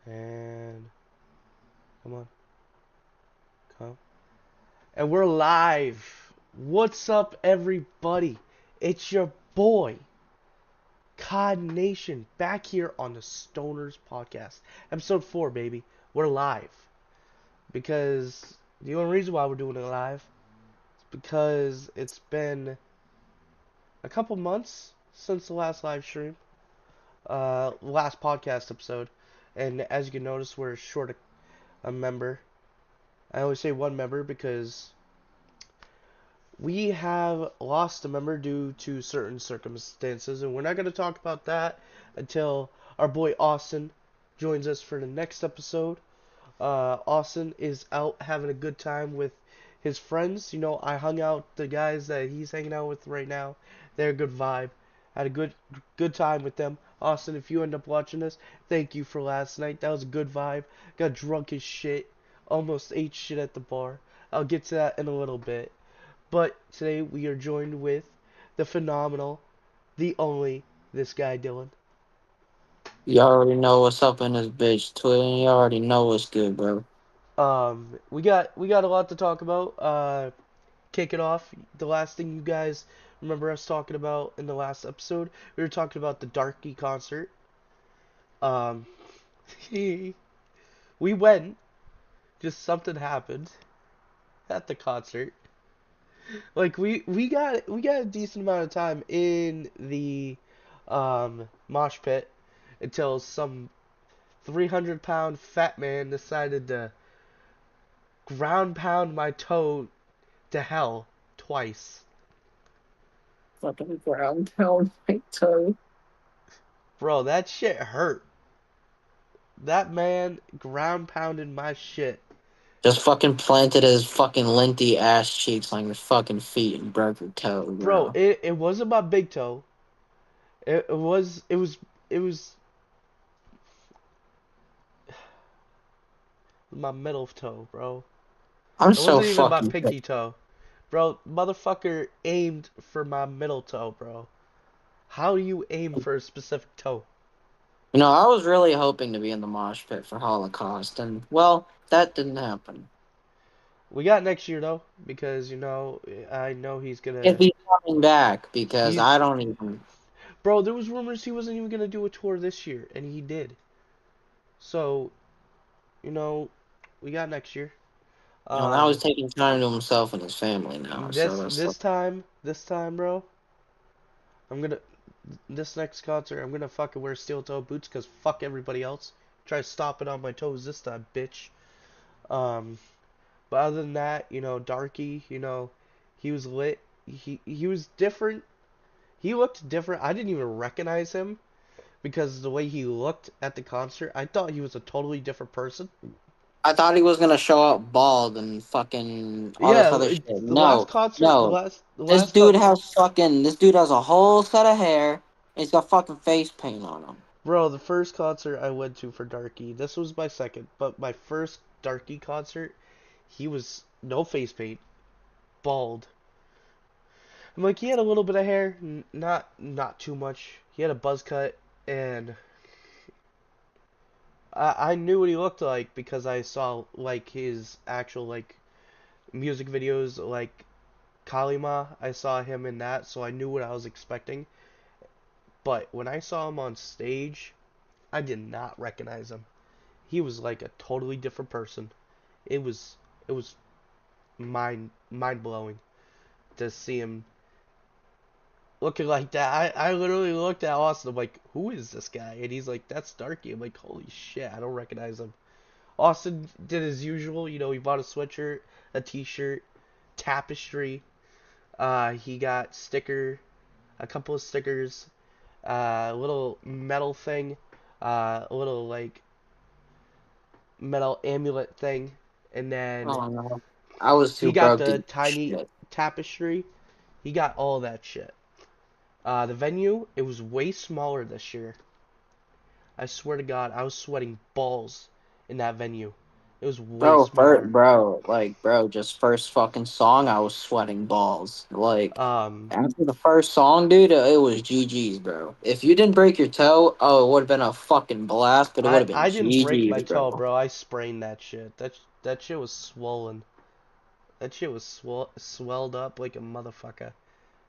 And come on, come. And we're live. What's up, everybody? It's your boy, COD Nation, back here on the Stoners Podcast. Episode 4, baby. We're live. Because the only reason why we're doing it live is because it's been a couple months since the last live stream, last podcast episode. And as you can notice, we're short a member. I always say one member because we have lost a member due to certain circumstances, and we're not going to talk about that until our boy Austin joins us for the next episode. Austin is out having a good time with his friends. You know, I hung out the guys that he's hanging out with right now. They're a good vibe. Had a good time with them. Austin, if you end up watching this, thank you for last night. That was a good vibe. Got drunk as shit. Almost ate shit at the bar. I'll get to that in a little bit. But today we are joined with the phenomenal, the only, this guy Dylan. You already know what's up in this bitch, twin. You already know what's good, bro. We got a lot to talk about. Kick it off. The last thing you guys remember us talking about in the last episode, we were talking about the Darky concert. Um, we went. Just something happened at the concert. Like we got a decent amount of time in the mosh pit until some 300-pound fat man decided to ground pound my toe to hell twice. Fucking ground pound my toe. Bro, that shit hurt. That man ground pounded my shit. Just fucking planted his fucking linty ass cheeks on your fucking feet and broke your toe, Bro, bro. it wasn't my big toe. It was my middle toe, bro. I'm It so wasn't even my fucking pinky toe. Bro, motherfucker aimed for my middle toe, bro. How do you aim for a specific toe? You know, I was really hoping to be in the mosh pit for Holocaust, and, well, that didn't happen. We got next year though, because I know he's If gonna. he's coming back, because He's I don't even. bro. There was rumors he wasn't even gonna do a tour this year, and he did. So you know, we got next year. You know, now he's Um, taking time to himself and his family now, so this that's. this time, this time, bro. I'm gonna this next concert. I'm gonna fucking wear steel toe boots, cause fuck everybody else. Try stomping on my toes this time, bitch. Um, but other than that, Darky, he was lit. He was different. He looked different. I didn't even recognize him because the way he looked at the concert, I thought he was a totally different person. I thought he was gonna show up bald and fucking all this Yeah, other shit. the last No, concert, the no. last the This last dude concert, has fucking. This dude has a whole set of hair. And he's got fucking face paint on him. bro, the first concert I went to for Darky, this was my second, but my first Darky concert, he was no face paint, bald. I'm like, he had a little bit of hair, not too much. He had a buzz cut, and I knew what he looked like because I saw like his actual like music videos, like Kalima. I saw him in that, so I knew what I was expecting. But when I saw him on stage, I did not recognize him. He was like a totally different person. It was mind blowing to see him looking like that. I literally looked at Austin. I'm like, who is this guy? And he's like, that's Darky. I'm like, holy shit, I don't recognize him. Austin did his usual. He bought a sweatshirt, a t-shirt, tapestry. He got a couple of stickers, a little metal thing, a little like metal amulet thing, and then Oh no. I was he too got broke to the do tiny shit. tapestry. He got all that shit. The venue, it was way smaller this year. I swear to God, I was sweating balls in that venue. It was way smaller. Just first fucking song, I was sweating balls. Like, Um, after the first song, dude, it was GG's, bro. If you didn't break your toe, oh, it would have been a fucking blast, but it would I have been I didn't break my GG's, toe, bro. bro. I sprained that shit. That shit was swollen. That shit was swelled up like a motherfucker.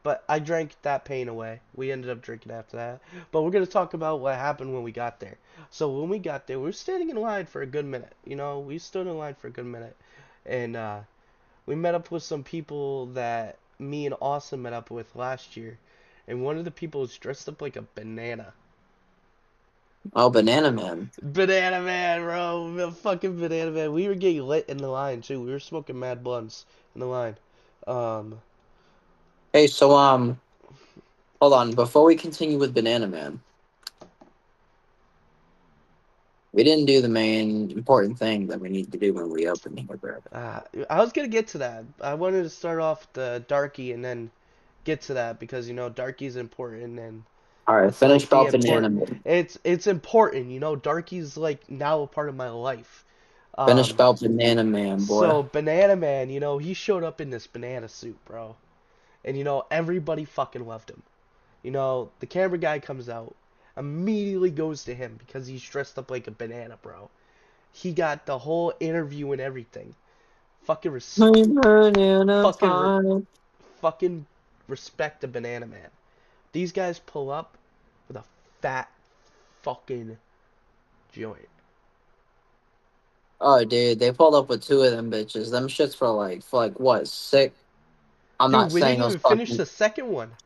But I drank that pain away. We ended up drinking after that. But we're gonna talk about what happened when we got there. So when we got there, we were standing in line for a good minute. You know, we stood in line for a good minute, and we met up with some people that me and Austin met up with last year. And one of the people was dressed up like a banana. Oh, Banana Man. Banana Man, bro. The fucking Banana Man. We were getting lit in the line, too. We were smoking mad blunts in the line. Um, Hey, so, hold on. Before we continue with Banana Man, we didn't do the main important thing that we need to do when we open here, bro. uh, I was gonna get to that. I wanted to start off with the Darky and then get to that because, you know, Darky's important and All right, it's finish like the about Banana important. Man. It's important, you know. Darky's like now a part of my life. Finish Um, about Banana Man, boy. so Banana Man, you know, he showed up in this banana suit, bro, and you know everybody fucking loved him. You know, the camera guy comes out, immediately goes to him because he's dressed up like a banana, bro. He got the whole interview and everything. Fucking res- My banana fucking re- time. fucking respect the Banana Man. These guys pull up with a fat fucking joint. Oh, dude, they pulled up with two of them bitches. Them shits for like what, sick? I'm Dude, not we saying didn't those even finish fucking. the second one.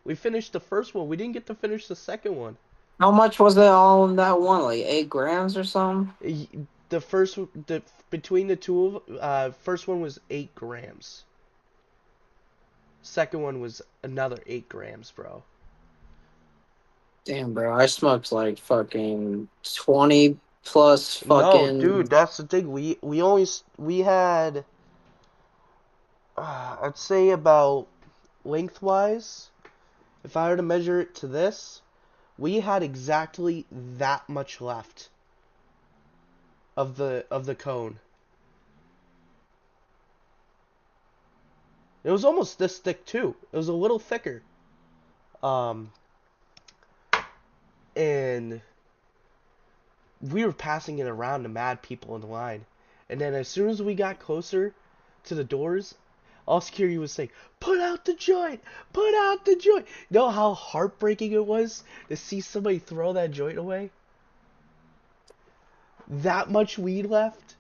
We finished the first one. We didn't get to finish the second one. How much was it all in that one? Like 8 grams or something? The first, the between the two of, first one was 8 grams. Second one was another 8 grams, bro. Damn, bro, I smoked like fucking 20 plus No, dude, fucking. that's the thing. We had I'd say about lengthwise, if I were to measure it to this, we had exactly that much left of the cone. It was almost this thick too. It was a little thicker. Um, and we were passing it around to mad people in the line. And then as soon as we got closer to the doors, all security was saying, "Put out the joint! Put out the joint!" You know how heartbreaking it was to see somebody throw that joint away? That much weed left?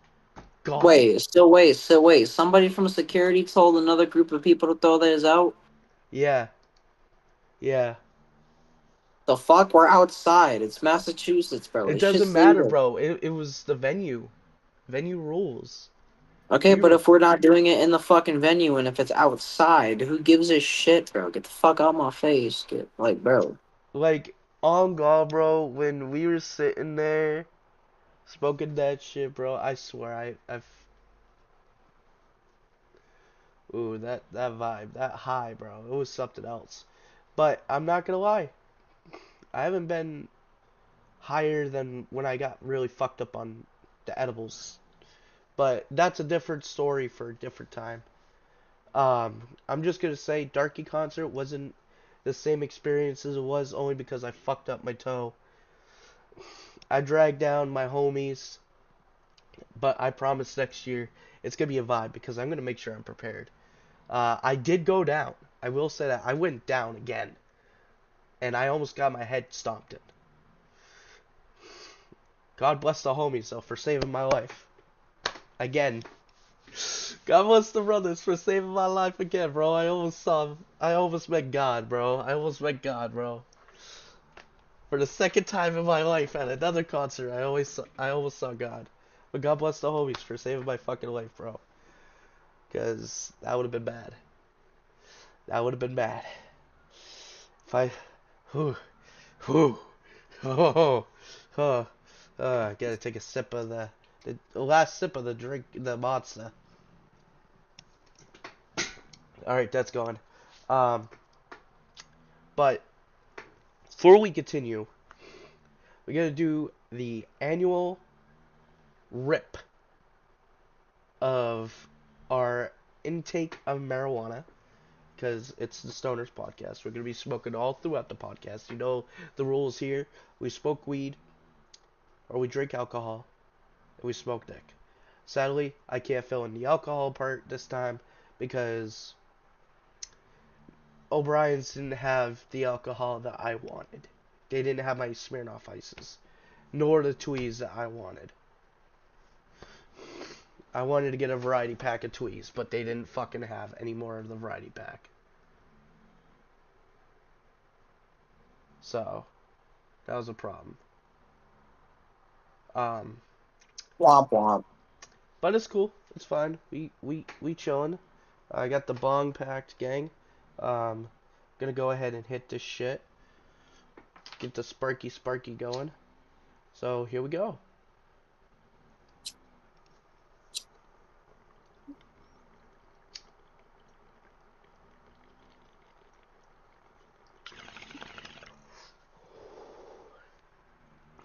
Gone? Still wait. Somebody from security told another group of people to throw theirs out. Yeah, yeah. The fuck? We're outside. It's Massachusetts, bro. It It's doesn't just matter, legal. bro. It was the venue. Venue rules. Okay, We but were if we're not doing it in the fucking venue and if it's outside, who gives a shit, bro? Get the fuck out my face. Bro. like on God, bro. When we were sitting there smoking that shit, bro. I swear, ooh, that vibe, that high, bro. It was something else. But I'm not gonna lie, I haven't been higher than when I got really fucked up on the edibles. But that's a different story for a different time. I'm just gonna say, Darky concert wasn't the same experience as it was only because I fucked up my toe. I dragged down my homies, but I promise next year it's gonna be a vibe because I'm gonna make sure I'm prepared. I did go down. I will say that I went down again, and I almost got my head stomped in. God bless the homies though for saving my life again. God bless the brothers for saving my life again, bro. I almost met God, bro. I almost met God, bro. For the second time in my life at another concert, I almost saw God. But God bless the homies for saving my fucking life, bro. Cause that would have been bad. That would have been bad. If I, whew, whew, oh, oh, I gotta take a sip of the last sip of the drink, the monster. All right, that's gone. Um, but before we continue, we gotta do the annual rip. of our intake of marijuana because it's the Stoners podcast. We're going to be smoking all throughout the podcast. You know the rules here. We smoke weed or we drink alcohol and we smoke dick. Sadly, I can't fill in the alcohol part this time because O'Brien's didn't have the alcohol that I wanted. They didn't have my Smirnoff Ices, nor the Tweez that I wanted. I wanted to get a variety pack of Tweez, but they didn't fucking have any more of the variety pack. So, that was a problem. Um, Womp womp. but it's cool. It's fine. We chillin'. I got the bong packed, gang. Gonna go ahead and hit this shit. Get the sparky going. So here we go.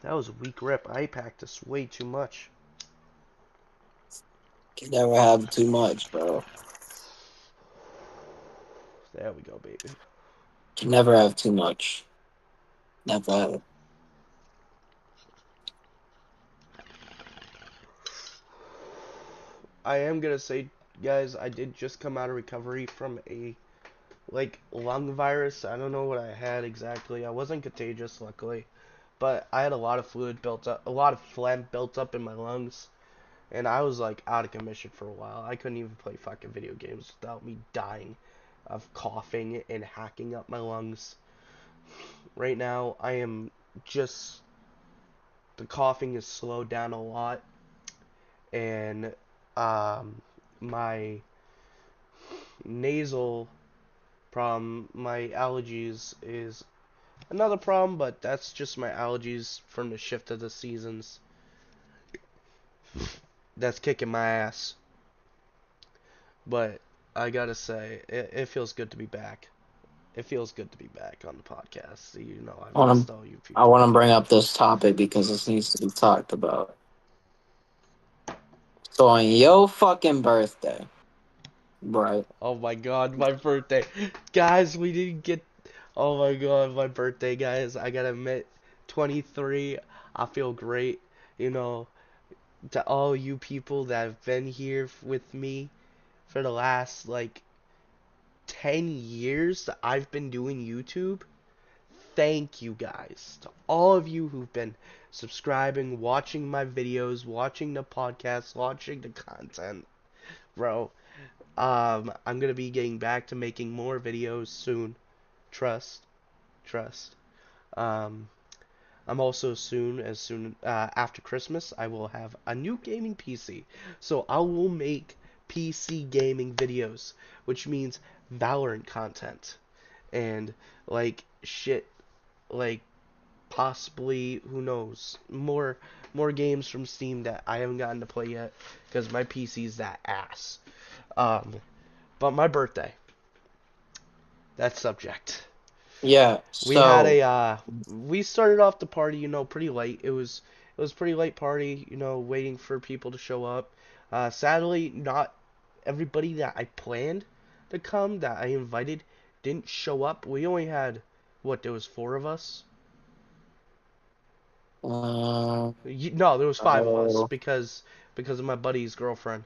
That was a weak rip. I packed this way too much. Can never have too much, bro. There we go, baby. Can never have too much. Never have. I am gonna say, guys, I did just come out of recovery from a lung virus. I don't know what I had exactly. I wasn't contagious, luckily, but I had a lot of fluid built up, a lot of phlegm built up in my lungs, and I was like out of commission for a while. I couldn't even play fucking video games without me dying of coughing and hacking up my lungs. Right now, I am just the coughing is slowed down a lot, and my nasal problem, my allergies is another problem, but that's just my allergies from the shift of the seasons. That's kicking my ass. But I gotta say, it feels good to be back. It feels good to be back on the podcast. You know, I've I want missed to. all you I people. want to bring up this topic because this needs to be talked about. So on your fucking birthday, right? Oh my god, my birthday. Guys, we didn't get. Oh my god, my birthday, guys. I gotta admit, 23, I feel great. You know, to all you people that have been here with me for the last, 10 years that I've been doing YouTube. Thank you guys. To all of you who've been subscribing, watching my videos, watching the podcast, watching the content. Bro, I'm gonna be getting back to making more videos soon. Trust, trust. Um, I'm also soon after Christmas, I will have a new gaming PC. So I will make PC gaming videos, which means Valorant content and shit, like possibly who knows more games from Steam that I haven't gotten to play yet because my PC's that ass. Um, but my birthday, that subject. Yeah. We had So, a we started off the party, pretty late. It was pretty late party, waiting for people to show up. Sadly, not everybody that I planned to come, that I invited, didn't show up. We only had there was four of us. uh, No, there was five of us oh, because of my buddy's girlfriend.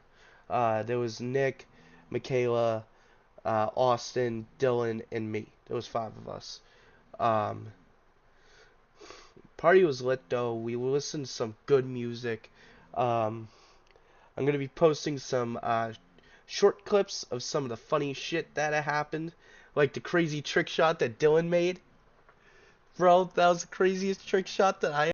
There was Nick, Michaela, Austin, Dylan, and me. There was five of us. Um, Party was lit though. We listened to some good music. Um, I'm gonna be posting some short clips of some of the funny shit that happened, like the crazy trick shot that Dylan made. Bro, that was the craziest trick shot that I